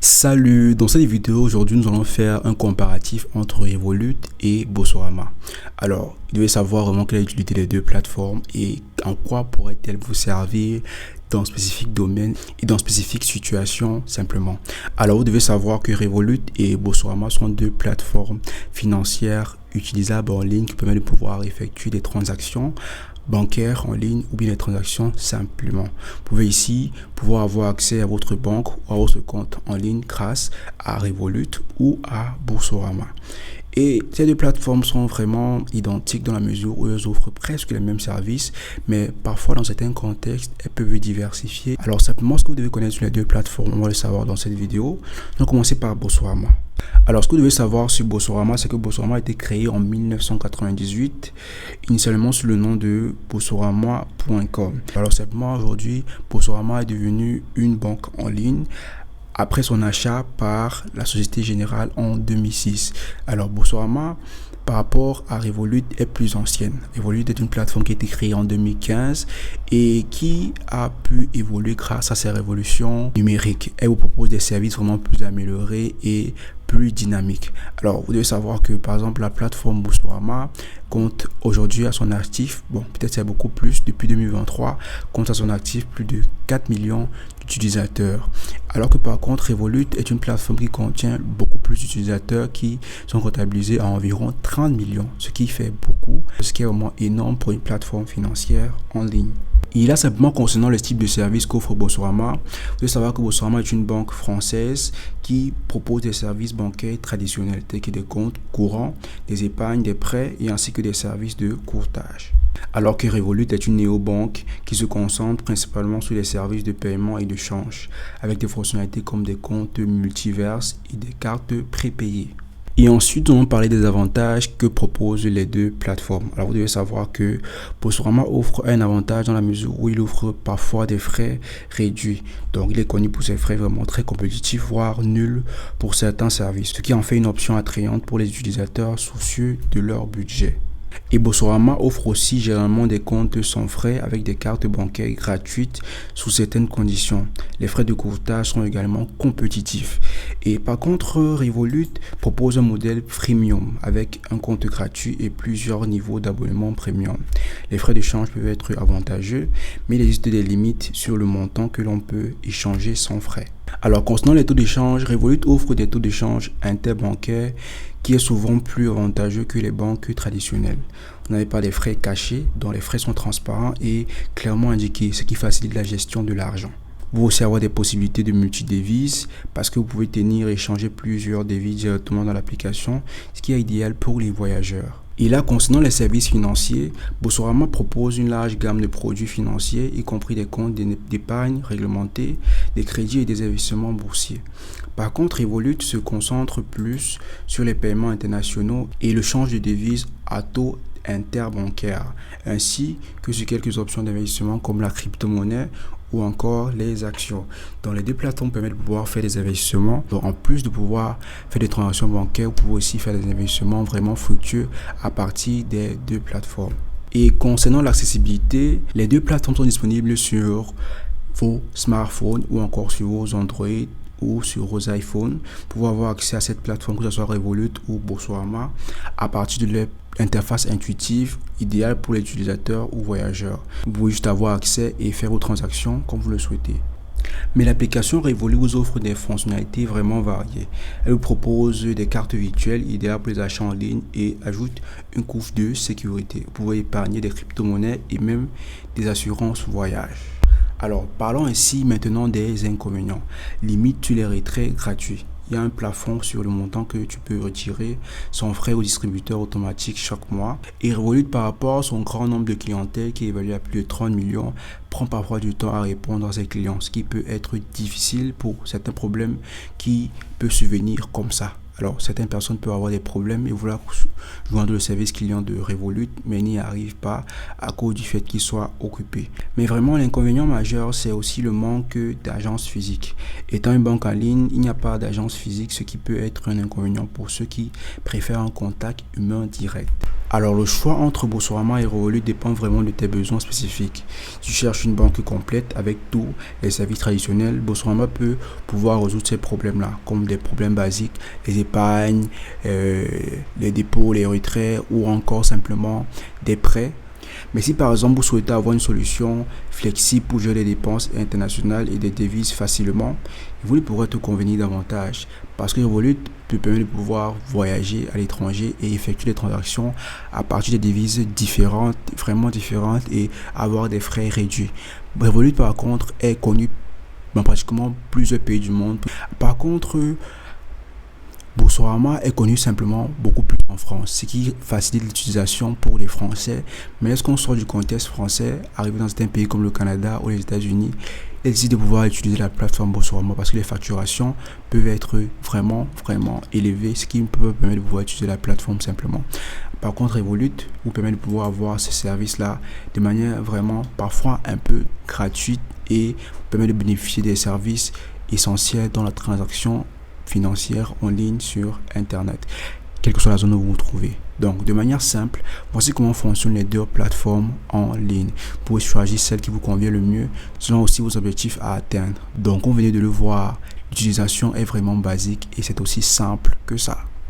Salut, dans cette vidéo aujourd'hui nous allons faire un comparatif entre Revolut et Boursorama. Alors, vous devez savoir vraiment quelle est l'utilité des deux plateformes et en quoi pourrait-elle vous servir dans spécifiques domaines et dans spécifiques situations simplement. Alors, vous devez savoir que Revolut et Boursorama sont deux plateformes financières utilisables en ligne qui permettent de pouvoir effectuer des transactions bancaires en ligne ou bien des transactions simplement. Vous pouvez ici pouvoir avoir accès à votre banque ou à votre compte en ligne grâce à Revolut ou à Boursorama. Et ces deux plateformes sont vraiment identiques dans la mesure où elles offrent presque les mêmes services, mais parfois dans certains contextes, elles peuvent diversifier. Alors simplement, ce que vous devez connaître sur les deux plateformes, on va le savoir dans cette vidéo. On va commencer par Boursorama. Alors, ce que vous devez savoir sur Boursorama, c'est que Boursorama a été créé en 1998, initialement sous le nom de boursorama.com. Alors, simplement, aujourd'hui, Boursorama est devenu une banque en ligne après son achat par la Société Générale en 2006. Alors, Boursorama, par rapport à Revolut, est plus ancienne. Revolut est une plateforme qui a été créée en 2015 et qui a pu évoluer grâce à ses révolutions numériques. Elle vous propose des services vraiment plus améliorés et plus dynamiques. Alors, vous devez savoir que, par exemple, la plateforme Boursorama compte aujourd'hui à son actif, peut-être c'est beaucoup plus, depuis 2023, compte à son actif plus de 4 millions d'utilisateurs. Alors que par contre, Revolut est une plateforme qui contient beaucoup plus d'utilisateurs qui sont comptabilisés à environ 30 millions, ce qui fait beaucoup, ce qui est vraiment énorme pour une plateforme financière en ligne. Et là, simplement concernant le type de service qu'offre Boursorama, vous devez savoir que Boursorama est une banque française qui propose des services bancaires traditionnels, tels que des comptes courants, des épargnes, des prêts et ainsi que des services de courtage. Alors que Revolut est une néobanque qui se concentre principalement sur les services de paiement et de change, avec des fonctionnalités comme des comptes multiverses et des cartes prépayées. Et ensuite, on va parler des avantages que proposent les deux plateformes. Alors, vous devez savoir que Boursorama offre un avantage dans la mesure où il offre parfois des frais réduits. Donc, il est connu pour ses frais vraiment très compétitifs, voire nuls pour certains services, ce qui en fait une option attrayante pour les utilisateurs soucieux de leur budget. Et Boursorama offre aussi généralement des comptes sans frais avec des cartes bancaires gratuites sous certaines conditions. Les frais de courtage sont également compétitifs. Et par contre, Revolut propose un modèle premium avec un compte gratuit et plusieurs niveaux d'abonnement premium. Les frais de change peuvent être avantageux, mais il existe des limites sur le montant que l'on peut échanger sans frais. Alors, concernant les taux d'échange, Revolut offre des taux d'échange interbancaires qui est souvent plus avantageux que les banques traditionnelles. Vous n'avez pas des frais cachés, dont les frais sont transparents et clairement indiqués, ce qui facilite la gestion de l'argent. Vous pouvez aussi avoir des possibilités de multi-devises parce que vous pouvez tenir et échanger plusieurs devises directement dans l'application, ce qui est idéal pour les voyageurs. Et là, concernant les services financiers, Boursorama propose une large gamme de produits financiers, y compris des comptes d'épargne réglementés, des crédits et des investissements boursiers. Par contre, Revolut se concentre plus sur les paiements internationaux et le change de devises à taux interbancaire, ainsi que sur quelques options d'investissement comme la crypto-monnaie ou encore les actions. Donc les deux plateformes permettent de pouvoir faire des investissements. Donc en plus de pouvoir faire des transactions bancaires, vous pouvez aussi faire des investissements vraiment fructueux à partir des deux plateformes. Et concernant l'accessibilité, les deux plateformes sont disponibles sur vos smartphones ou encore sur vos Android ou sur vos iPhones. Vous pouvez avoir accès à cette plateforme, que ce soit Revolut ou Boursorama, à partir de leur interface intuitive, idéale pour les utilisateurs ou voyageurs. Vous pouvez juste avoir accès et faire vos transactions comme vous le souhaitez. Mais l'application Revolut vous offre des fonctionnalités vraiment variées. Elle vous propose des cartes virtuelles idéales pour les achats en ligne et ajoute une couche de sécurité. Vous pouvez épargner des crypto-monnaies et même des assurances voyage. Alors, parlons ici maintenant des inconvénients. Limite sur les retraits gratuits. Il y a un plafond sur le montant que tu peux retirer sans frais au distributeur automatique chaque mois. Et Revolut, par rapport à son grand nombre de clientèle qui est évalué à plus de 30 millions, prend parfois du temps à répondre à ses clients, ce qui peut être difficile pour certains problèmes qui peuvent survenir comme ça. Alors, certaines personnes peuvent avoir des problèmes et vouloir joindre le service client de Revolut, mais n'y arrivent pas à cause du fait qu'ils soient occupés. Mais vraiment, l'inconvénient majeur, c'est aussi le manque d'agence physique. Étant une banque en ligne, il n'y a pas d'agence physique, ce qui peut être un inconvénient pour ceux qui préfèrent un contact humain direct. Alors, le choix entre Boursorama et Revolut dépend vraiment de tes besoins spécifiques. Si tu cherches une banque complète avec tous les services traditionnels, Boursorama peut pouvoir résoudre ces problèmes-là, comme des problèmes basiques, les épargnes, les dépôts, les retraits ou encore simplement des prêts. Mais si par exemple vous souhaitez avoir une solution flexible pour gérer les dépenses internationales et des devises facilement, Revolut pourrait te convenir davantage parce que Revolut peut permettre de pouvoir voyager à l'étranger et effectuer des transactions à partir des devises différentes, vraiment différentes et avoir des frais réduits. Revolut par contre est connu dans pratiquement plusieurs pays du monde. Par contre, Boursorama est connu simplement beaucoup plus en France, ce qui facilite l'utilisation pour les Français. Mais lorsqu'on sort du contexte français, arrivé dans certains pays comme le Canada ou les États-Unis, il existe de pouvoir utiliser la plateforme Boursorama parce que les facturations peuvent être vraiment élevées, ce qui peut permettre de pouvoir utiliser la plateforme simplement. Par contre, Revolut vous permet de pouvoir avoir ces services-là de manière vraiment parfois un peu gratuite et vous permet de bénéficier des services essentiels dans la transaction financière en ligne sur Internet, quelle que soit la zone où vous vous trouvez. Donc, de manière simple, voici comment fonctionnent les deux plateformes en ligne. Vous pouvez choisir celle qui vous convient le mieux, selon aussi vos objectifs à atteindre. Donc, on venait de le voir, l'utilisation est vraiment basique et c'est aussi simple que ça.